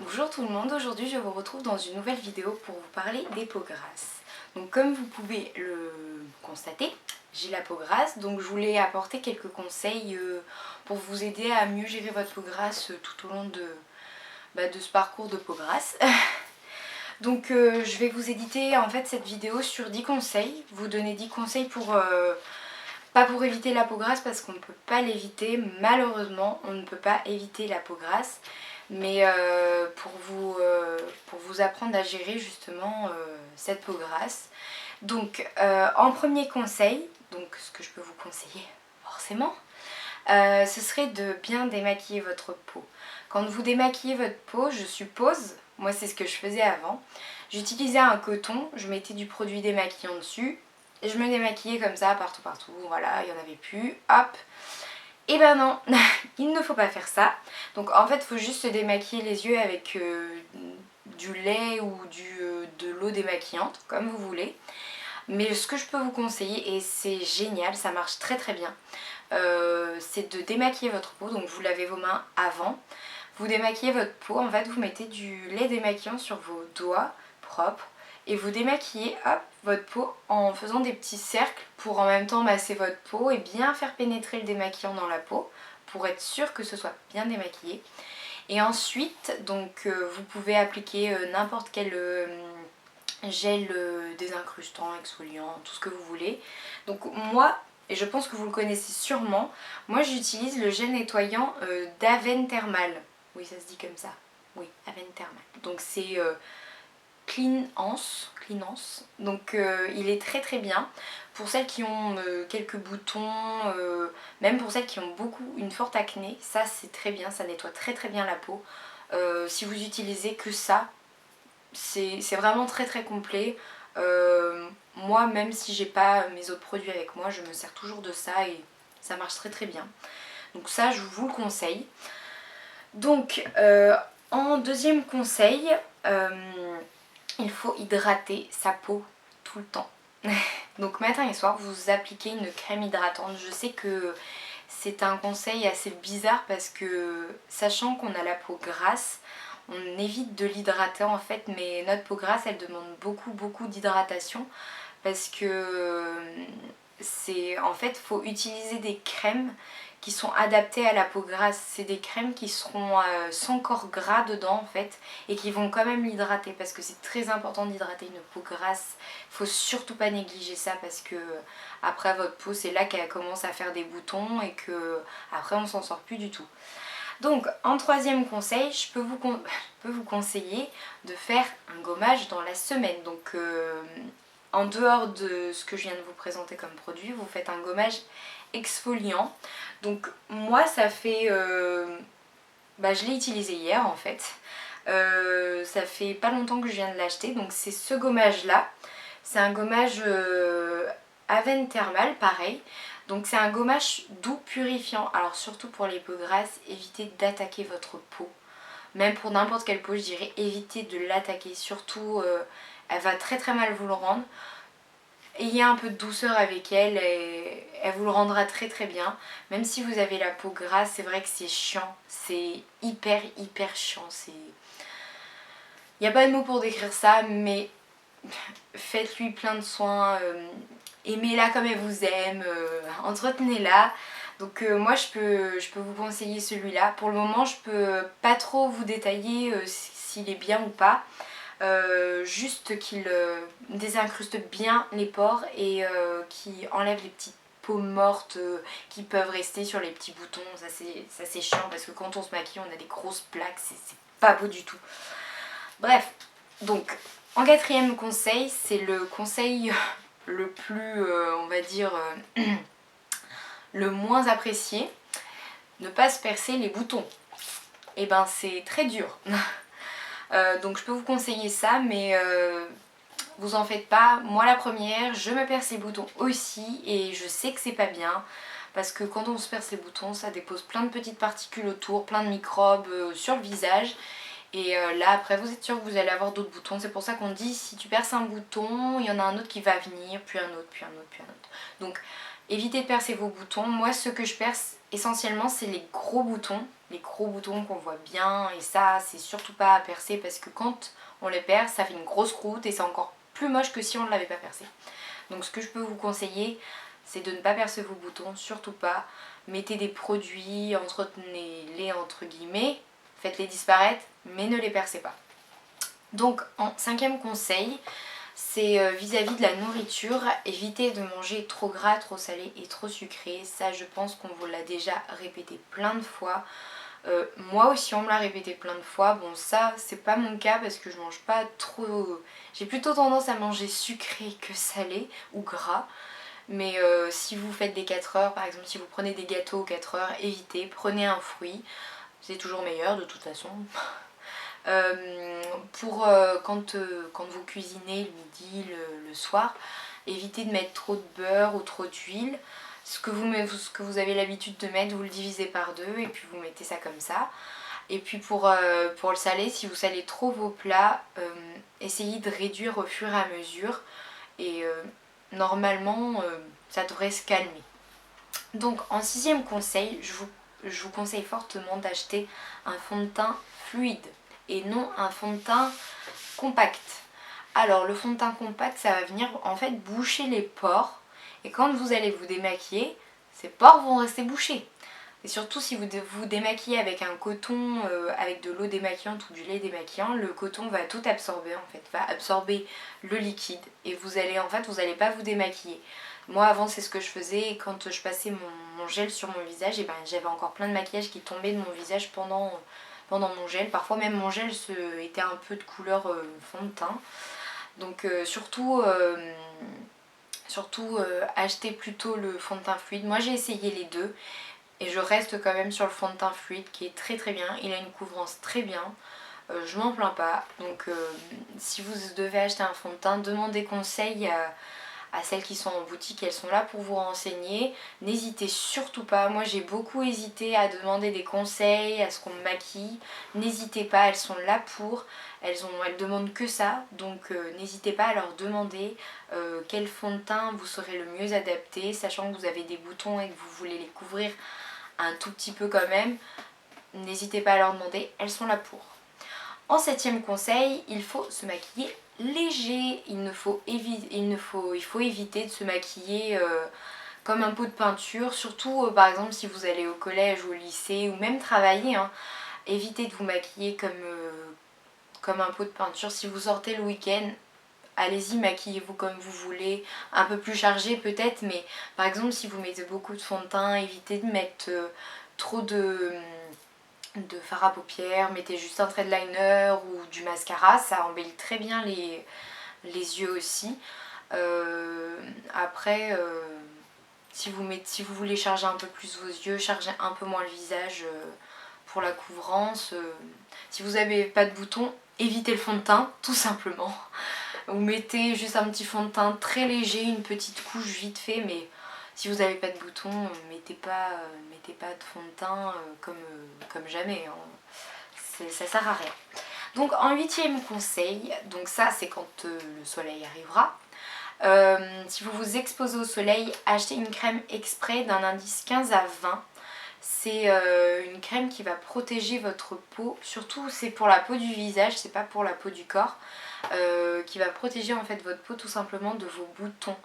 Bonjour tout le monde, aujourd'hui je vous retrouve dans une nouvelle vidéo pour vous parler des peaux grasses. Donc comme vous pouvez le constater, j'ai la peau grasse, donc je voulais apporter quelques conseils pour vous aider à mieux gérer votre peau grasse tout au long de ce parcours de peau grasse. Donc je vais vous éditer en fait cette vidéo sur 10 conseils, vous donner 10 conseils pour... pas pour éviter la peau grasse parce qu'on ne peut pas l'éviter, malheureusement on ne peut pas éviter la peau grasse. Mais pour vous apprendre à gérer justement cette peau grasse. Donc en premier conseil, donc ce que je peux vous conseiller forcément, ce serait de bien démaquiller votre peau. Quand vous démaquillez votre peau, je suppose, moi c'est ce que je faisais avant, j'utilisais un coton, je mettais du produit démaquillant dessus, et je me démaquillais comme ça partout, voilà, il n'y en avait plus, hop. Et ben non, il ne faut pas faire ça. Donc en fait il faut juste se démaquiller les yeux avec du lait ou de l'eau démaquillante, comme vous voulez. Mais ce que je peux vous conseiller, et c'est génial, ça marche très très bien, c'est de démaquiller votre peau. Donc vous lavez vos mains avant, vous démaquillez votre peau, en fait vous mettez du lait démaquillant sur vos doigts propres et vous démaquillez hop, votre peau en faisant des petits cercles pour en même temps masser votre peau et bien faire pénétrer le démaquillant dans la peau pour être sûr que ce soit bien démaquillé. Et ensuite, donc vous pouvez appliquer n'importe quel gel désincrustant, exfoliant, tout ce que vous voulez. Donc moi, et je pense que vous le connaissez sûrement, moi j'utilise le gel nettoyant d'Aven Thermal. Oui, ça se dit comme ça. Oui, Aven Thermal. Donc c'est Cleanance. Donc il est très très bien pour celles qui ont quelques boutons, même pour celles qui ont une forte acné. Ça c'est très bien, ça nettoie très très bien la peau. Si vous utilisez que ça, c'est vraiment très très complet. Moi même si j'ai pas mes autres produits avec moi, je me sers toujours de ça et ça marche très très bien. Donc ça je vous le conseille. Donc en deuxième conseil, il faut hydrater sa peau tout le temps. Donc matin et soir vous appliquez une crème hydratante. Je sais que c'est un conseil assez bizarre parce que sachant qu'on a la peau grasse, on évite de l'hydrater en fait, mais notre peau grasse elle demande beaucoup d'hydratation parce que en fait faut utiliser des crèmes qui sont adaptées à la peau grasse. C'est des crèmes qui seront sans corps gras dedans en fait et qui vont quand même l'hydrater parce que c'est très important d'hydrater une peau grasse. Faut surtout pas négliger ça parce que après votre peau c'est là qu'elle commence à faire des boutons et que après on s'en sort plus du tout. Donc en troisième conseil, je peux vous conseiller de faire un gommage dans la semaine. Donc en dehors de ce que je viens de vous présenter comme produit, vous faites un gommage exfoliant. Donc moi ça fait... je l'ai utilisé hier en fait. Ça fait pas longtemps que je viens de l'acheter. Donc c'est ce gommage là. C'est un gommage Aven Thermal, pareil. Donc c'est un gommage doux purifiant. Alors surtout pour les peaux grasses, évitez d'attaquer votre peau. Même pour n'importe quelle peau, je dirais évitez de l'attaquer. Surtout, elle va très très mal vous le rendre. Ayez un peu de douceur avec elle et elle vous le rendra très très bien. Même si vous avez la peau grasse, c'est vrai que c'est chiant. C'est hyper chiant. Il n'y a pas de mots pour décrire ça, mais faites-lui plein de soins. Aimez-la comme elle vous aime, entretenez-la. Donc moi je peux vous conseiller celui-là. Pour le moment je peux pas trop vous détailler s'il est bien ou pas. Juste qu'il désincruste bien les pores et qui enlève les petites peaux mortes qui peuvent rester sur les petits boutons. Ça c'est chiant parce que quand on se maquille on a des grosses plaques, c'est pas beau du tout. Bref, donc en quatrième conseil, c'est le conseil le plus, on va dire, le moins apprécié, ne pas se percer les boutons. Et ben c'est très dur. Donc je peux vous conseiller ça, mais vous en faites pas. Moi la première, je me perce les boutons aussi et je sais que c'est pas bien. Parce que quand on se perce les boutons, ça dépose plein de petites particules autour, plein de microbes sur le visage. Et là après vous êtes sûr que vous allez avoir d'autres boutons. C'est pour ça qu'on dit si tu perces un bouton, il y en a un autre qui va venir, puis un autre, puis un autre, puis un autre. Donc évitez de percer vos boutons. Moi ce que je perce essentiellement c'est les gros boutons. les gros boutons qu'on voit bien, et ça c'est surtout pas à percer parce que quand on les perce ça fait une grosse croûte et c'est encore plus moche que si on ne l'avait pas percé. Donc ce que je peux vous conseiller, c'est de ne pas percer vos boutons, surtout pas. Mettez des produits, entretenez-les entre guillemets, faites-les disparaître, mais ne les percez pas. Donc en cinquième conseil, c'est vis-à-vis de la nourriture, évitez de manger trop gras, trop salé et trop sucré. Ça je pense qu'on vous l'a déjà répété plein de fois. Moi aussi on me l'a répété plein de fois. Bon ça c'est pas mon cas parce que je mange pas trop... J'ai plutôt tendance à manger sucré que salé ou gras. Mais si vous faites des 4 heures, par exemple si vous prenez des gâteaux aux 4 heures, évitez, prenez un fruit. C'est toujours meilleur de toute façon. Quand vous cuisinez le midi, le soir, évitez de mettre trop de beurre ou trop d'huile. Ce que vous avez l'habitude de mettre, vous le divisez par deux et puis vous mettez ça comme ça. Et puis pour le salé, si vous salez trop vos plats, essayez de réduire au fur et à mesure. Et normalement, ça devrait se calmer. Donc en sixième conseil, je vous conseille fortement d'acheter un fond de teint fluide et non un fond de teint compact. Alors le fond de teint compact, ça va venir en fait boucher les pores et quand vous allez vous démaquiller, ces pores vont rester bouchés. Et surtout si vous vous démaquillez avec un coton, avec de l'eau démaquillante ou du lait démaquillant, le coton va tout absorber en fait, va absorber le liquide et vous allez pas vous démaquiller. Moi avant c'est ce que je faisais et quand je passais mon gel sur mon visage, et ben, j'avais encore plein de maquillage qui tombait de mon visage pendant mon gel. Parfois même mon gel était un peu de couleur fond de teint. Donc surtout achetez plutôt le fond de teint fluide. Moi j'ai essayé les deux et je reste quand même sur le fond de teint fluide qui est très très bien. Il a une couvrance très bien. Je m'en plains pas. Donc si vous devez acheter un fond de teint, demandez conseil à celles qui sont en boutique, elles sont là pour vous renseigner. N'hésitez surtout pas, moi j'ai beaucoup hésité à demander des conseils, à ce qu'on me maquille. N'hésitez pas, elles sont là pour, elles demandent que ça, donc n'hésitez pas à leur demander quel fond de teint vous serez le mieux adapté, sachant que vous avez des boutons et que vous voulez les couvrir un tout petit peu quand même. N'hésitez pas à leur demander, elles sont là pour. En septième conseil, il faut se maquiller léger. Il faut éviter de se maquiller comme un pot de peinture. Surtout par exemple si vous allez au collège ou au lycée ou même travailler. Hein. Évitez de vous maquiller comme un pot de peinture. Si vous sortez le week-end, allez-y, maquillez-vous comme vous voulez. Un peu plus chargé peut-être, mais par exemple si vous mettez beaucoup de fond de teint, évitez de mettre trop de fard à paupières, mettez juste un trait de liner ou du mascara, ça embellit très bien les yeux aussi. Après, si vous voulez charger un peu plus vos yeux, chargez un peu moins le visage pour la couvrance. Si vous n'avez pas de boutons, évitez le fond de teint, tout simplement. Vous mettez juste un petit fond de teint très léger, une petite couche vite fait, mais si vous n'avez pas de boutons, mettez pas de fond de teint comme jamais. Hein. Ça sert à rien. Donc en huitième conseil, donc ça c'est quand le soleil arrivera. Si vous vous exposez au soleil, achetez une crème exprès d'un indice 15 à 20. C'est une crème qui va protéger votre peau, surtout c'est pour la peau du visage, c'est pas pour la peau du corps, qui va protéger en fait votre peau tout simplement de vos boutons.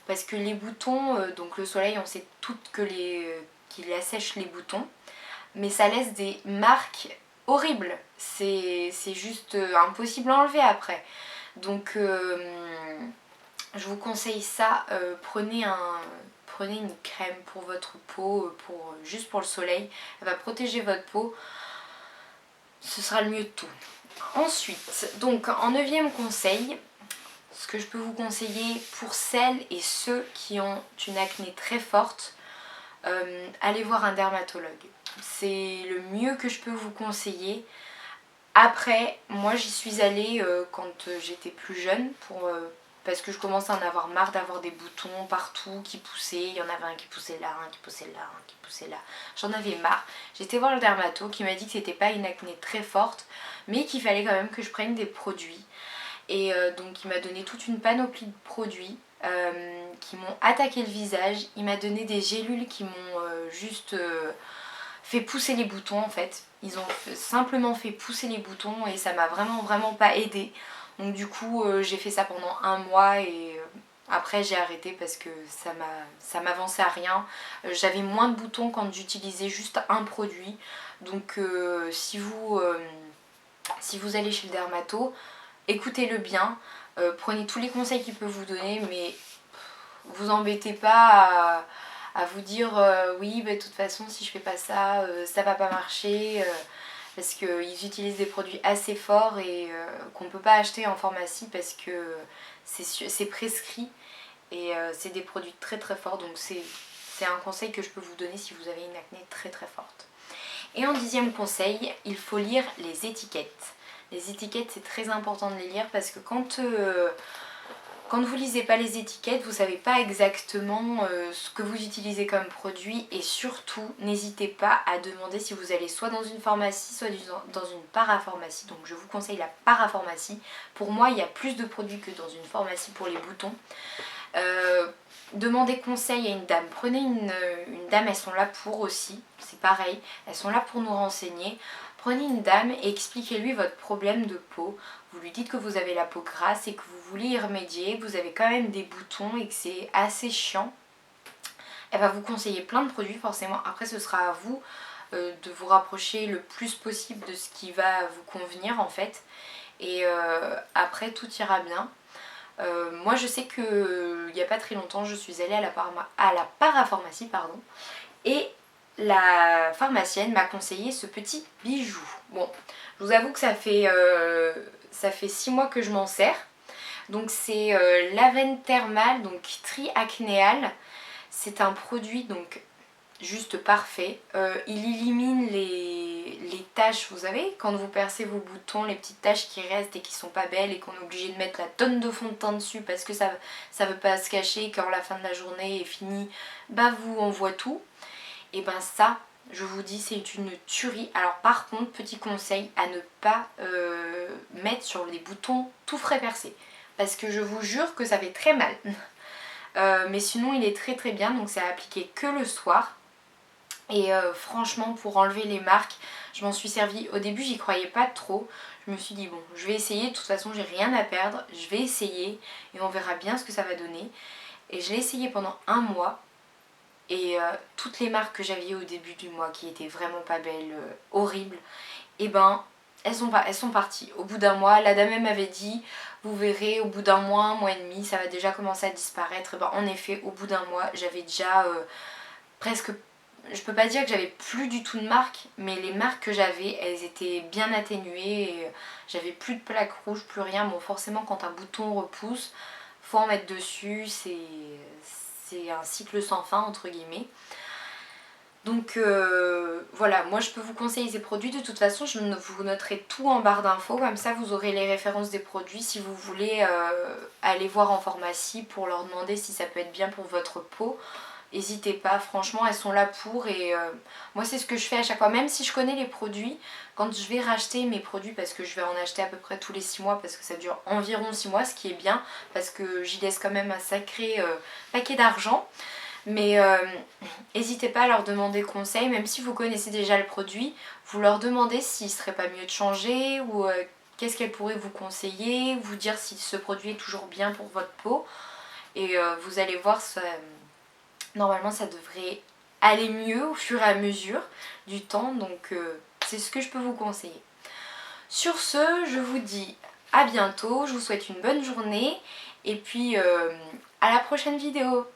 Parce que les boutons, donc le soleil on sait toutes qu'il assèche les boutons, mais ça laisse des marques horribles, c'est juste impossible à enlever après. Donc je vous conseille ça, prenez une crème pour votre peau, juste pour le soleil, elle va protéger votre peau, ce sera le mieux de tout. Ensuite, donc en neuvième conseil, ce que je peux vous conseiller pour celles et ceux qui ont une acné très forte, allez voir un dermatologue. C'est le mieux que je peux vous conseiller. Après, moi j'y suis allée quand j'étais plus jeune parce que je commençais à en avoir marre d'avoir des boutons partout qui poussaient. Il y en avait un qui poussait là, un qui poussait là, un qui poussait là. J'en avais marre. J'ai été voir le dermato qui m'a dit que c'était pas une acné très forte, mais qu'il fallait quand même que je prenne des produits. Et donc il m'a donné toute une panoplie de produits qui m'ont attaqué le visage. Il m'a donné des gélules qui m'ont juste fait pousser les boutons en fait. Ils ont simplement fait pousser les boutons et ça m'a vraiment pas aidé. Donc du coup j'ai fait ça pendant un mois et après j'ai arrêté parce que ça m'avançait à rien. J'avais moins de boutons quand j'utilisais juste un produit. Donc si vous allez chez le dermato, écoutez-le bien. Prenez tous les conseils qu'il peut vous donner, mais vous embêtez pas à vous dire oui de toute façon si je fais pas ça, ça va pas marcher. Parce qu'ils utilisent des produits assez forts et qu'on ne peut pas acheter en pharmacie parce que c'est prescrit et c'est des produits très forts. Donc c'est un conseil que je peux vous donner si vous avez une acné très forte. Et en 10e conseil, il faut lire les étiquettes. Les étiquettes, c'est très important de les lire parce que quand vous lisez pas les étiquettes, vous savez pas exactement ce que vous utilisez comme produit et surtout n'hésitez pas à demander si vous allez soit dans une pharmacie, soit dans une parapharmacie. Donc je vous conseille la parapharmacie. Pour moi, il y a plus de produits que dans une pharmacie pour les boutons. Demandez conseil à une dame. Prenez une dame, elles sont là pour aussi, c'est pareil, elles sont là pour nous renseigner. Prenez une dame et expliquez-lui votre problème de peau. Vous lui dites que vous avez la peau grasse et que vous voulez y remédier, que vous avez quand même des boutons et que c'est assez chiant. Elle va vous conseiller plein de produits forcément. Après ce sera à vous de vous rapprocher le plus possible de ce qui va vous convenir en fait. Et après tout ira bien. Moi je sais que il n'y a pas très longtemps je suis allée à la parapharmacie pardon, et la pharmacienne m'a conseillé ce petit bijou. Bon, je vous avoue que ça fait 6 mois que je m'en sers. Donc c'est Lavène Thermal, donc triacnéal. C'est un produit donc juste parfait. Il élimine les taches, vous savez, quand vous percez vos boutons, les petites taches qui restent et qui sont pas belles et qu'on est obligé de mettre la tonne de fond de teint dessus parce que ça veut pas se cacher, quand la fin de la journée est finie, bah on voit tout. Et ben ça, je vous dis, c'est une tuerie. Alors par contre, petit conseil, à ne pas mettre sur les boutons tout frais percés. Parce que je vous jure que ça fait très mal. Mais sinon, il est très bien, donc c'est à appliquer que le soir. Et franchement, pour enlever les marques, je m'en suis servi. Au début, j'y croyais pas trop. Je me suis dit, bon, je vais essayer. De toute façon, j'ai rien à perdre. Je vais essayer et on verra bien ce que ça va donner. Et je l'ai essayé pendant un mois. Et toutes les marques que j'avais au début du mois qui étaient vraiment pas belles, horribles, et ben elles sont parties. Au bout d'un mois, la dame m'avait dit, vous verrez, au bout d'un mois, un mois et demi, ça va déjà commencer à disparaître. Et ben en effet, au bout d'un mois, j'avais déjà presque, je peux pas dire que j'avais plus du tout de marques, mais les marques que j'avais, elles étaient bien atténuées. Et j'avais plus de plaques rouges, plus rien. Bon, forcément, quand un bouton repousse, faut en mettre dessus, c'est un cycle sans fin entre guillemets. Donc voilà, moi je peux vous conseiller ces produits. De toute façon, je vous noterai tout en barre d'infos, comme ça vous aurez les références des produits si vous voulez aller voir en pharmacie pour leur demander si ça peut être bien pour votre peau. N'hésitez pas, franchement elles sont là pour. Et moi c'est ce que je fais à chaque fois, même si je connais les produits, quand je vais racheter mes produits, parce que je vais en acheter à peu près tous les 6 mois parce que ça dure environ 6 mois, ce qui est bien parce que j'y laisse quand même un sacré paquet d'argent. Mais n'hésitez pas à leur demander conseil, même si vous connaissez déjà le produit, vous leur demandez s'il serait pas mieux de changer ou qu'est-ce qu'elles pourraient vous conseiller, vous dire si ce produit est toujours bien pour votre peau. Et vous allez voir, normalement ça devrait aller mieux au fur et à mesure du temps, donc c'est ce que je peux vous conseiller. Sur ce, je vous dis à bientôt, je vous souhaite une bonne journée et puis à la prochaine vidéo.